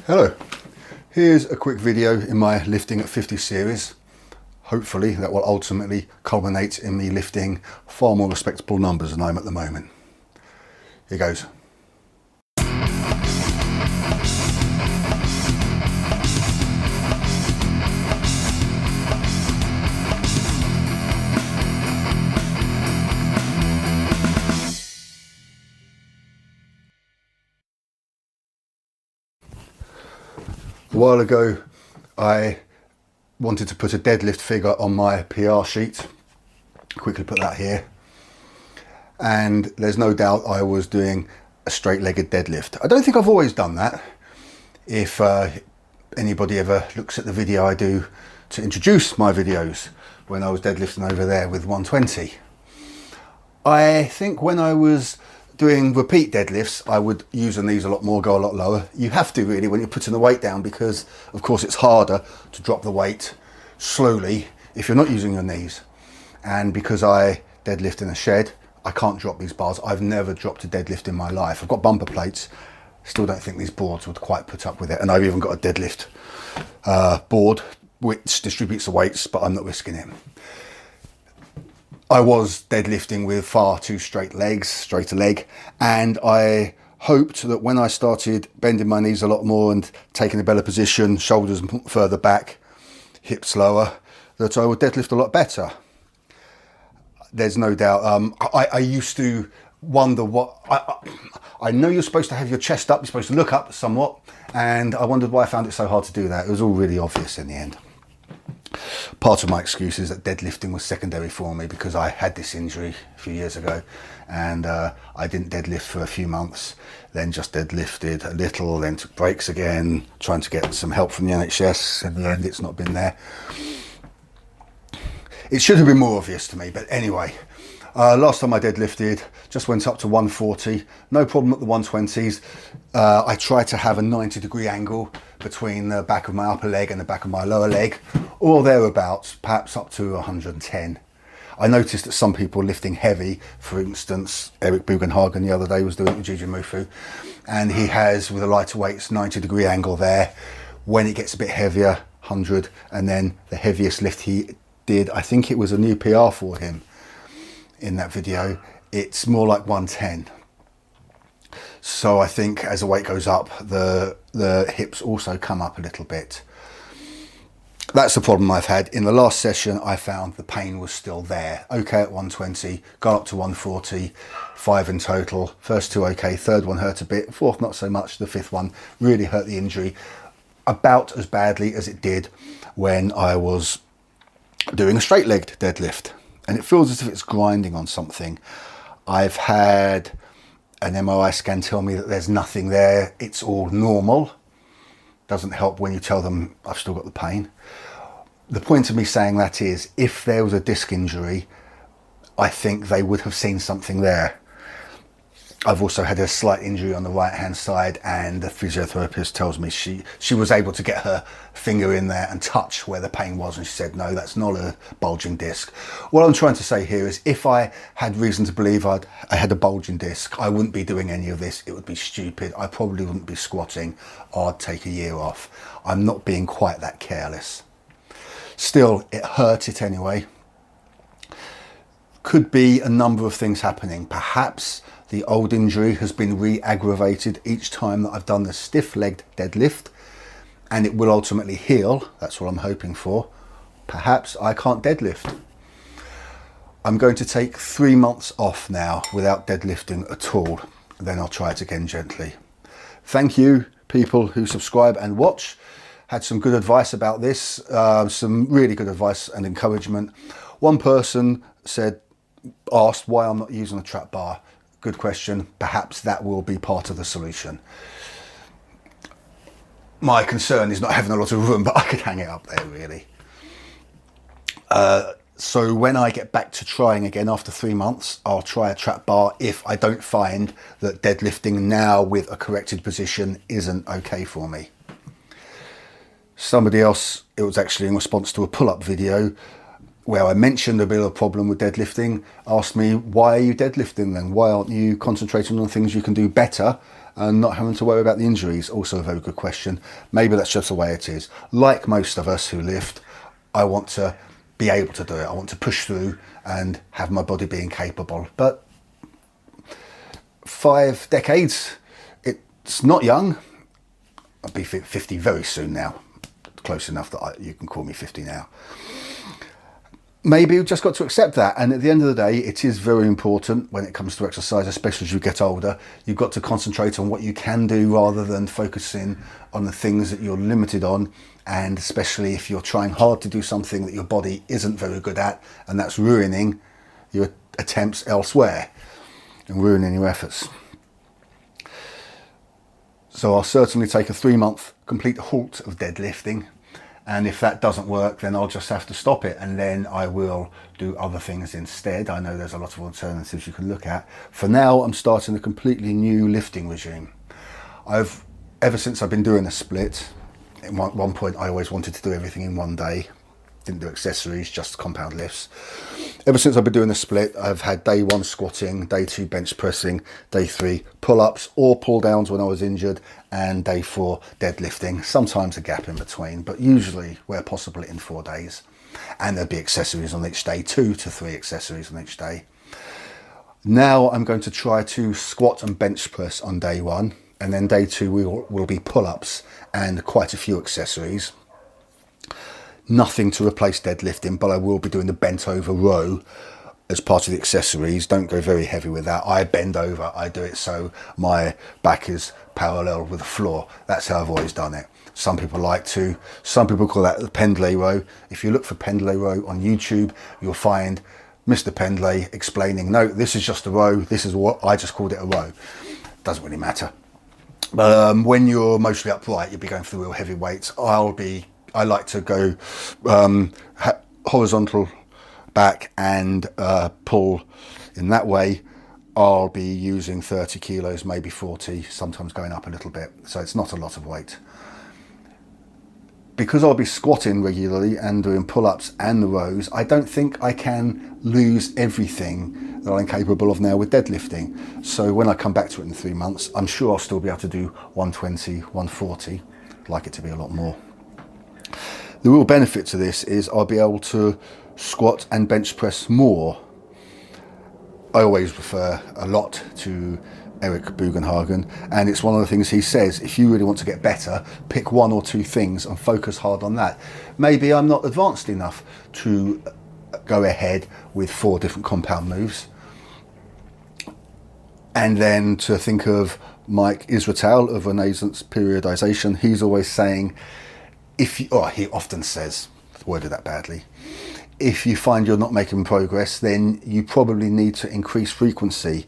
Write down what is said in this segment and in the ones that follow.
Hello, here's a quick video in my lifting at 50 series. Hopefully that will ultimately culminate in me lifting far more respectable numbers than I'm at the moment. Here goes. A while ago I wanted to put a deadlift figure on my PR sheet. Quickly put that here. And there's no doubt I was doing a straight-legged deadlift. I don't think I've always done that. If anybody ever looks at the video I do to introduce my videos, when I was deadlifting over there with 120. I think when I was doing repeat deadlifts, I would use the knees a lot more, go a lot lower. You have to really when you're putting the weight down, because of course it's harder to drop the weight slowly if you're not using your knees. And because I deadlift in a shed, I can't drop these bars. I've never dropped a deadlift in my life. I've got bumper plates, still don't think these boards would quite put up with it. And I've even got a deadlift board which distributes the weights, but I'm not risking it. I was deadlifting with far too straighter leg, and I hoped that when I started bending my knees a lot more and taking a better position, shoulders further back, hips lower, that I would deadlift a lot better. There's no doubt. I used to wonder what, I know you're supposed to have your chest up, you're supposed to look up somewhat, and I wondered why I found it so hard to do that. It was all really obvious in the end. Part of my excuse is that deadlifting was secondary for me because I had this injury a few years ago, and I didn't deadlift for a few months, then just deadlifted a little, then took breaks again, trying to get some help from the NHS. In the end, it's not been there. It should have been more obvious to me, but anyway, last time I deadlifted, just went up to 140, no problem at the 120s. I tried to have a 90-degree angle between the back of my upper leg and the back of my lower leg, or thereabouts, perhaps up to 110. I noticed that some people lifting heavy, for instance, Eric Bugenhagen the other day was doing it with Gigi Mufu, and he has, with the lighter weights, 90-degree angle there. When it gets a bit heavier, 100, and then the heaviest lift he did, I think it was a new PR for him in that video, it's more like 110. So I think as the weight goes up, the hips also come up a little bit. That's the problem I've had. In the last session, I found the pain was still there. Okay at 120, got up to 140, 5 in total. First two okay, third one hurt a bit, fourth not so much, the fifth one really hurt the injury about as badly as it did when I was doing a straight-legged deadlift. And it feels as if it's grinding on something. I've had an MRI scan tell me that there's nothing there. It's all normal. Doesn't help when you tell them I've still got the pain. The point of me saying that is, if there was a disc injury, I think they would have seen something there. I've also had a slight injury on the right hand side, and the physiotherapist tells me she was able to get her finger in there and touch where the pain was, and she said, no, that's not a bulging disc. What I'm trying to say here is, if I had reason to believe I had a bulging disc, I wouldn't be doing any of this. It would be stupid. I probably wouldn't be squatting. I'd take a year off. I'm not being quite that careless. Still, it hurt it anyway. Could be a number of things happening. Perhaps the old injury has been re-aggravated each time that I've done the stiff-legged deadlift, and it will ultimately heal. That's what I'm hoping for. Perhaps I can't deadlift. I'm going to take 3 months off now without deadlifting at all. Then I'll try it again gently. Thank you, people who subscribe and watch. Had some good advice about this, some really good advice and encouragement. One person asked why I'm not using a trap bar. Good question. Perhaps that will be part of the solution. My concern is not having a lot of room, but I could hang it up there really. So when I get back to trying again after 3 months, I'll try a trap bar if I don't find that deadlifting now with a corrected position isn't okay for me. Somebody else, it was actually in response to a pull-up video, where I mentioned a bit of a problem with deadlifting, asked me, why are you deadlifting then? Why aren't you concentrating on things you can do better and not having to worry about the injuries? Also a very good question. Maybe that's just the way it is. Like most of us who lift, I want to be able to do it. I want to push through and have my body being capable. But 5 decades, it's not young. I'll be 50 very soon now. Close enough that you can call me 50 now. Maybe you've just got to accept that. And at the end of the day, it is very important when it comes to exercise, especially as you get older. You've got to concentrate on what you can do rather than focusing on the things that you're limited on. And especially if you're trying hard to do something that your body isn't very good at, and that's ruining your attempts elsewhere and ruining your efforts. So I'll certainly take a 3-month complete halt of deadlifting. And if that doesn't work, then I'll just have to stop it, and then I will do other things instead. I know there's a lot of alternatives you can look at. For now, I'm starting a completely new lifting regime. Ever since I've been doing the split, at one point I always wanted to do everything in one day. Didn't do accessories, just compound lifts. Ever since I've been doing the split, I've had day 1 squatting, day 2 bench pressing, day 3 pull-ups or pull-downs when I was injured, and day 4 deadlifting. Sometimes a gap in between, but usually where possible in 4 days. And there'd be accessories on each day, 2 to 3 accessories on each day. Now I'm going to try to squat and bench press on day 1, and then day 2 will be pull-ups and quite a few accessories. Nothing to replace deadlifting, but I will be doing the bent over row as part of the accessories. Don't go very heavy with that. I bend over, I do it so my back is parallel with the floor. That's how I've always done it. Some people like to, some people call that the pendlay row. If you look for pendlay row on YouTube, you'll find Mr. Pendlay explaining, no, this is just a row. This is what I just called it, a row. Doesn't really matter. But when you're mostly upright, you'll be going for the real heavy weights. I like to go horizontal back and pull in that way. I'll be using 30 kilos, maybe 40, sometimes going up a little bit. So it's not a lot of weight. Because I'll be squatting regularly and doing pull-ups and the rows, I don't think I can lose everything that I'm capable of now with deadlifting. So when I come back to it in 3 months, I'm sure I'll still be able to do 120, 140. I'd like it to be a lot more. The real benefit to this is I'll be able to squat and bench press more. I always refer a lot to Eric Bugenhagen, and it's one of the things he says, if you really want to get better, pick 1 or 2 things and focus hard on that. Maybe I'm not advanced enough to go ahead with 4 different compound moves. And then to think of Mike Israetel of Renaissance Periodization, he's always saying, he often says, worded that badly, if you find you're not making progress, then you probably need to increase frequency,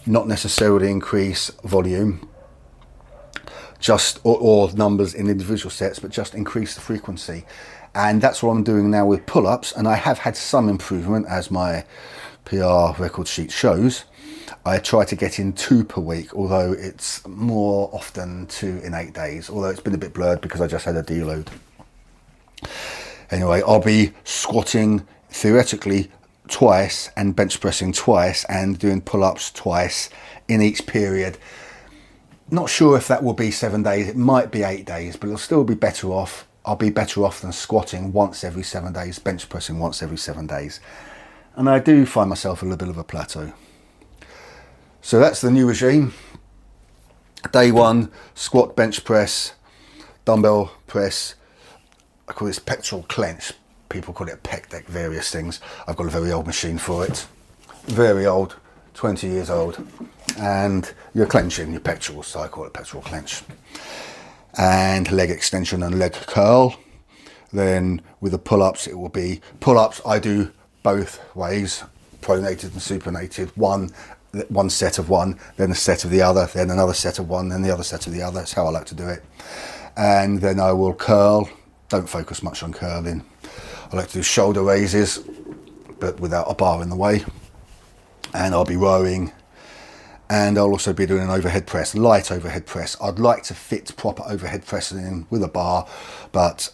not necessarily increase volume, or numbers in individual sets, but just increase the frequency. And that's what I'm doing now with pull-ups, and I have had some improvement, as my PR record sheet shows. I try to get in 2 per week, although it's more often 2 in 8 days, although it's been a bit blurred because I just had a deload. Anyway, I'll be squatting theoretically twice and bench pressing twice and doing pull-ups twice in each period. Not sure if that will be 7 days, it might be 8 days, but it'll still be better off. I'll be better off than squatting once every 7 days, bench pressing once every 7 days. And I do find myself a little bit of a plateau. So that's the new regime. Day 1, squat, bench press, dumbbell press. I call this pectoral clench. People call it a pec deck, various things. I've got a very old machine for it. Very old, 20 years old. And you're clenching your pectorals, so I call it pectoral clench. And leg extension and leg curl. Then with the pull-ups, it will be pull-ups. I do both ways, pronated and supinated. One set of one, then a set of the other, then another set of one, then the other set of the other. That's how I like to do it. And then I will curl. Don't focus much on curling. I like to do shoulder raises, but without a bar in the way. And I'll be rowing. And I'll also be doing an overhead press, light overhead press. I'd like to fit proper overhead pressing in with a bar, but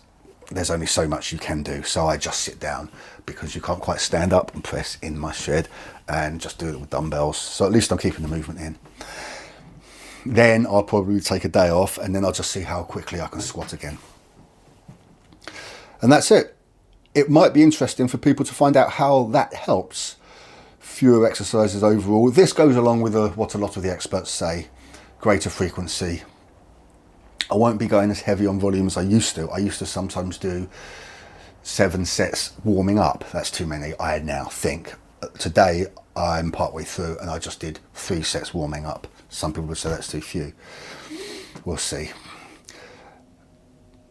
there's only so much you can do. So I just sit down because you can't quite stand up and press in my shed, and just do it with dumbbells. So at least I'm keeping the movement in. Then I'll probably take a day off, and then I'll just see how quickly I can squat again. And that's it. It might be interesting for people to find out how that helps. Fewer exercises overall. This goes along with what a lot of the experts say, greater frequency. I won't be going as heavy on volume as I used to. I used to sometimes do 7 sets warming up. That's too many, I now think. Today, I'm partway through and I just did 3 sets warming up. Some people would say that's too few. We'll see.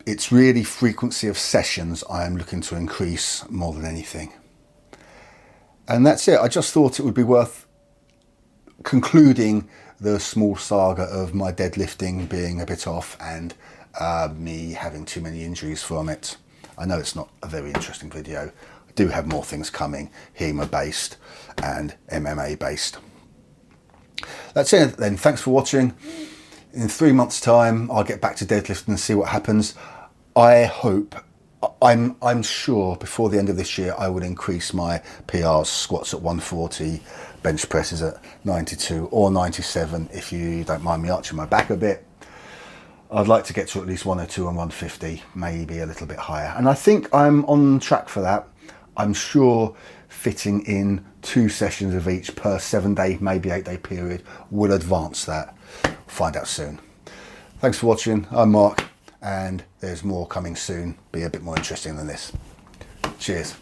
It's really frequency of sessions I am looking to increase more than anything. And that's it. I just thought it would be worth concluding the small saga of my deadlifting being a bit off and me having too many injuries from it. I know it's not a very interesting video. I do have more things coming, HEMA based and MMA based. That's it then. Thanks for watching. In 3 months' time, I'll get back to deadlifting and see what happens. I hope, I'm sure before the end of this year I will increase my PRs, squats at 140, bench presses at 92 or 97 if you don't mind me arching my back a bit. I'd like to get to at least 102 and 150, maybe a little bit higher. And I think I'm on track for that. I'm sure fitting in 2 sessions of each per 7-day, maybe 8-day period will advance that. Find out soon. Thanks for watching. I'm Mark, and there's more coming soon. Be a bit more interesting than this. Cheers.